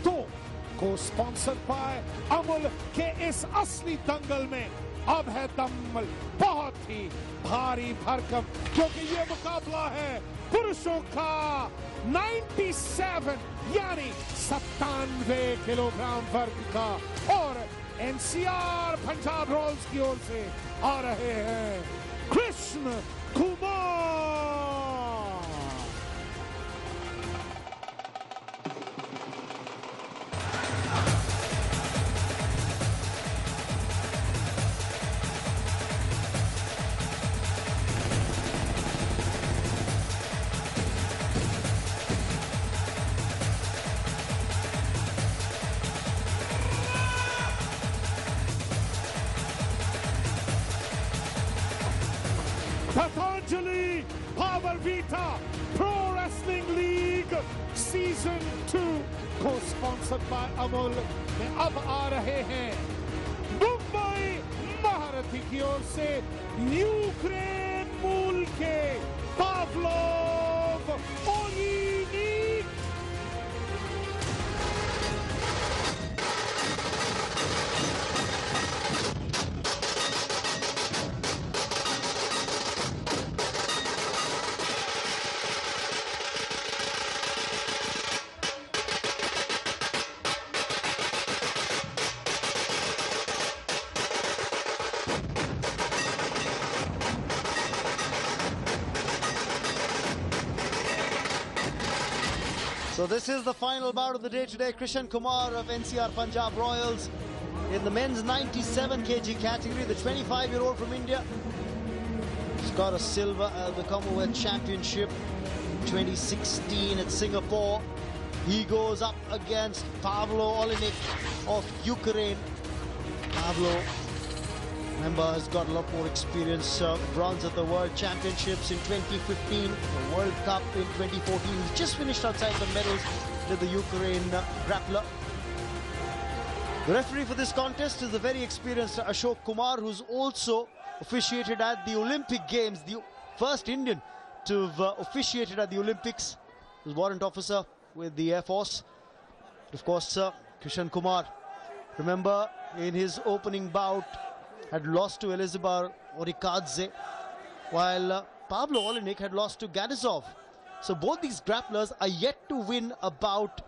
तो को sponsor by Amul के इस असली दंगल में अब है दम बहुत ही भारी भरकम, क्योंकि ये मुकाबला है पुरुषों का 97 यानी 97 किलोग्राम वर्ग का, और एनसीआर पंजाब रॉयल्स की ओर से आ रहे हैं Krishna Kumar. Patanjali Power Vita Pro Wrestling League Season 2 को स्पॉन्सर्ड बाय अमूल में अब आ रहे हैं मुंबई महारथी की ओर से यूक्रेन मूल के Pavlov Oleynik. So this is the final bout of the day today. Krishan Kumar of NCR Punjab Royals in the men's 97 kg category, the 25-year-old from India. He's got a silver at the Commonwealth Championship 2016 at Singapore. He goes up against Pavlo Oleinik of Ukraine. Pavlo, remember, has got a lot more experience. Bronze at the World Championships in 2015, the World Cup in 2014. He's just finished outside the medals with the Ukraine grappler. The referee for this contest is the very experienced Ashok Kumar, who's also officiated at the Olympic Games, the first Indian to have officiated at the Olympics. He was warrant officer with the Air Force. Of course, Krishan Kumar, remember, in his opening bout, had lost to Elizbar Orikadze, while Pavlo Oleinik had lost to Gadizov. So both these grapplers are yet to win a bout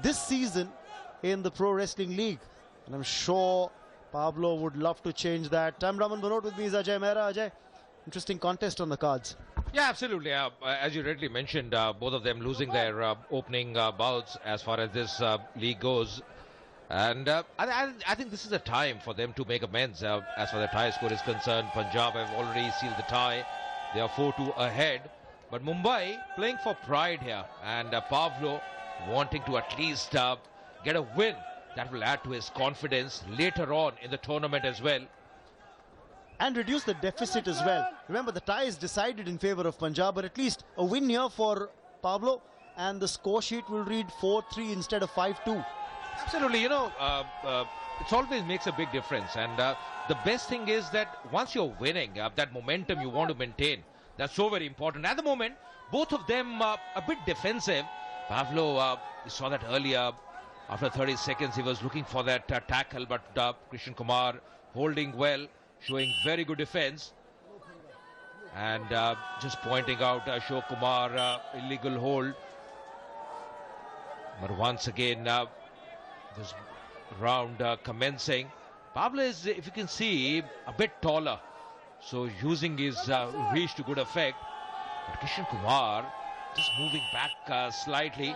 this season in the Pro Wrestling League. And I'm sure Pavlo would love to change that. I'm Raman Banot, with me is Ajay Mehra. Ajay, interesting contest on the cards. Yeah, absolutely. As you rightly mentioned, both of them losing their opening bouts as far as this league goes. And I think this is a time for them to make amends as far as the tie score is concerned. Punjab have already sealed the tie. They are 4-2 ahead. But Mumbai playing for pride here. And Pavlo wanting to at least get a win that will add to his confidence later on in the tournament as well. And reduce the deficit as well. Remember, the tie is decided in favor of Punjab, but at least a win here for Pavlo. And the score sheet will read 4-3 instead of 5-2. Absolutely, you know, it always makes a big difference. And the best thing is that once you're winning, that momentum you want to maintain, that's so very important. At the moment, both of them a bit defensive. Pavlo, you saw that earlier. After 30 seconds, he was looking for that tackle, but Krishan Kumar holding well, showing very good defense. And just pointing out Ashok Kumar, illegal hold. But once again, this round commencing. Pavlo is, if you can see, a bit taller. So using his reach to good effect. But Krishan Kumar just moving back slightly.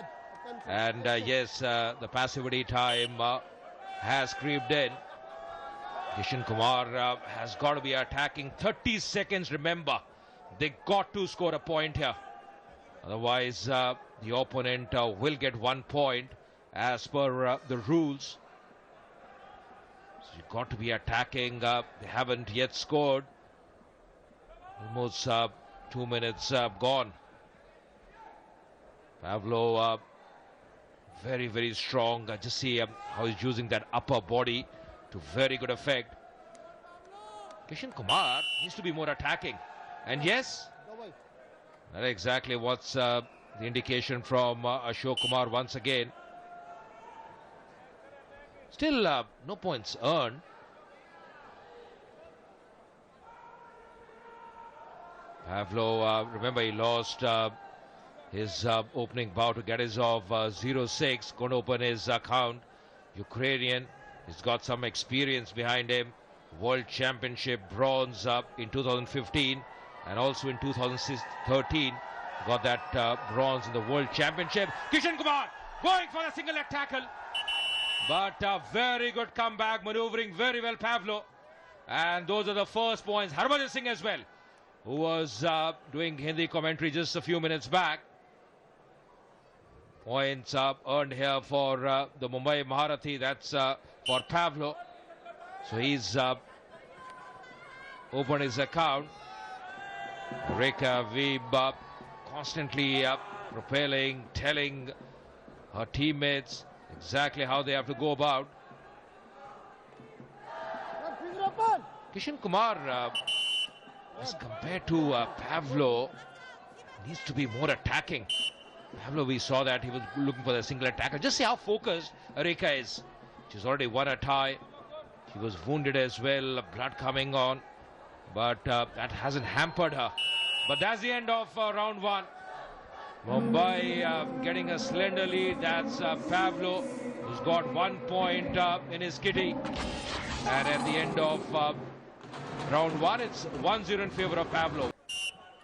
And yes, the passivity time has creeped in. Krishan Kumar has got to be attacking. 30 seconds, remember. They got to score a point here. Otherwise, the opponent will get 1 point as per the rules. So you've got to be attacking. They haven't yet scored. Almost 2 minutes gone. Pavlo very, very strong. Just see how he's using that upper body to very good effect. Krishan Kumar needs to be more attacking. And yes, that's exactly what's the indication from Ashok Kumar once again. Still no points earned. Pavlo, remember he lost his opening bout to Gadizov 0-6. Going to open his account. Ukrainian. He's got some experience behind him. World Championship bronze in 2015 and also in 2013. Got that bronze in the World Championship. Kishan Kumar going for a single leg tackle. But a very good comeback, maneuvering very well Pavlo. And those are the first points. Harbhajan Singh as well, who was doing Hindi commentary just a few minutes back. Points earned here for the Mumbai Maharathi. That's for Pavlo. So he's opened his account. Rekha Veeb constantly propelling, telling her teammates exactly how they have to go about. Kishan Kumar, as compared to Pavlo, needs to be more attacking. Pavlo, we saw that he was looking for the single attacker. Just see how focused Rekha is. She's already won a tie. She was wounded as well, blood coming on. But that hasn't hampered her. But that's the end of round one. Mumbai getting a slender lead. That's Pavlo, who's got 1 point in his kitty. And at the end of round one, it's 1-0 in favor of Pavlo.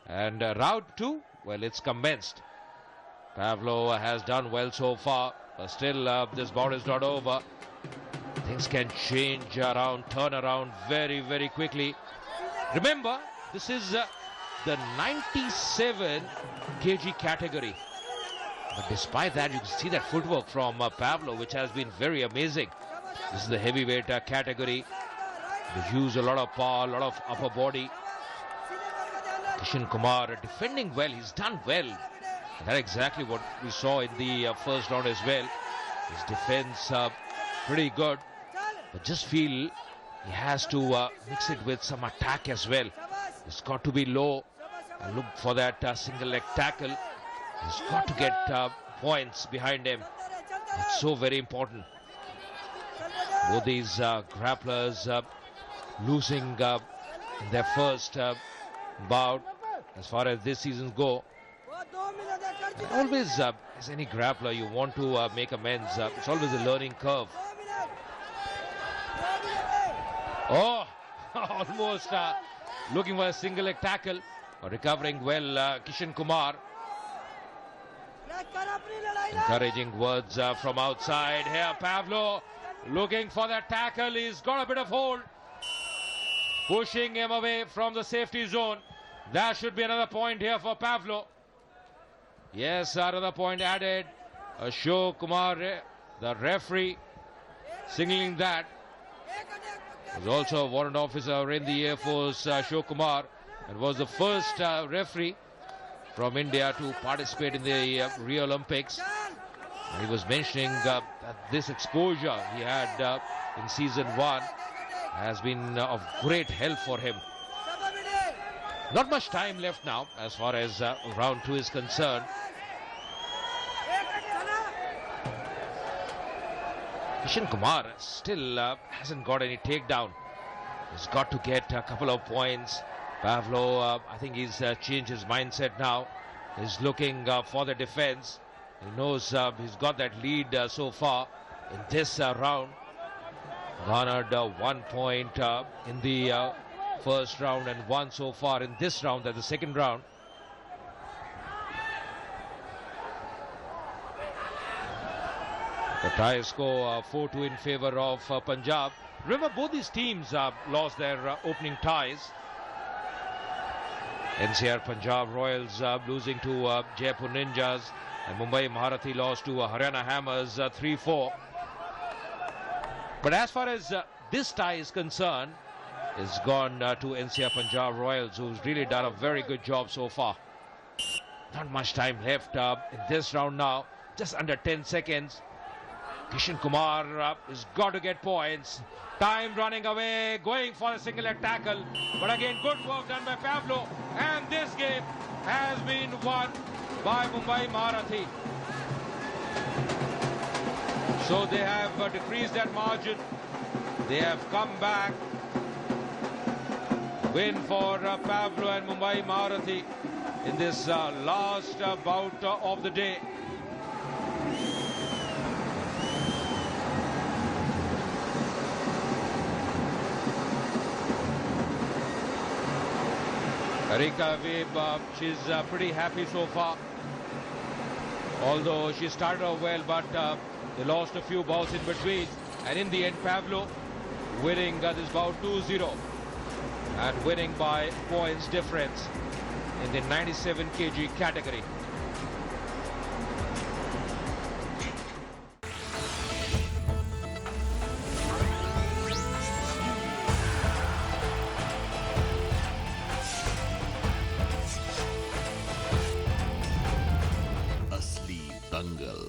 And round two, well, it's commenced. Pavlo has done well so far, but still this bout is not over. Things can change around, turn around very, very quickly. Remember, this is the 97 kg category. But despite that, you can see that footwork from Pavlo, which has been very amazing. This is the heavyweight category. They use a lot of power, a lot of upper body. Kishan Kumar defending well. He's done well. And that's exactly what we saw in the first round as well. His defense pretty good. But just feel he has to mix it with some attack as well. He's got to be low and look for that single leg tackle. He's got to get points behind him. It's so very important. Both these grapplers losing in their first bout as far as this season go. And always, as any grappler, you want to make amends. It's always a learning curve. Oh, almost looking for a single leg tackle. Recovering well, Kishan Kumar. Encouraging words from outside. Here, Pavlo looking for that tackle. He's got a bit of hold. Pushing him away from the safety zone. That should be another point here for Pavlo. Yes, another point added. Ashok Kumar, the referee, signaling that. He's also a warrant officer in the Air Force, Ashok Kumar, and was the first referee from India to participate in the Rio Olympics. And he was mentioning that this exposure he had in season one has been of great help for him. Not much time left now as far as round two is concerned. Kishan Kumar still hasn't got any takedown. He's got to get a couple of points. Pavlo, I think he's changed his mindset now. He's looking for the defense. He knows he's got that lead so far in this round. Garnered 1 point in the first round and 1 so far in this round, that's the second round. The tie score 4-2 in favor of Punjab. Remember, both these teams lost their opening ties. NCR Punjab Royals losing to Jaipur Ninjas, and Mumbai Maharathi lost to Haryana Hammers 3-4. But as far as this tie is concerned, it's gone to NCR Punjab Royals, who's really done a very good job so far. Not much time left in this round now, just under 10 seconds. Kishan Kumar has got to get points. Time running away, going for a single leg tackle. But again, good work done by Pavlo. And this game has been won by Mumbai Maharathi. So they have decreased that margin. They have come back. Win for Pavlo and Mumbai Maharathi in this last bout of the day. Harika Webb, she's pretty happy so far. Although she started off well, but they lost a few balls in between. And in the end, Pavlo winning this bout 2-0 and winning by points difference in the 97 kg category. असली दंगल।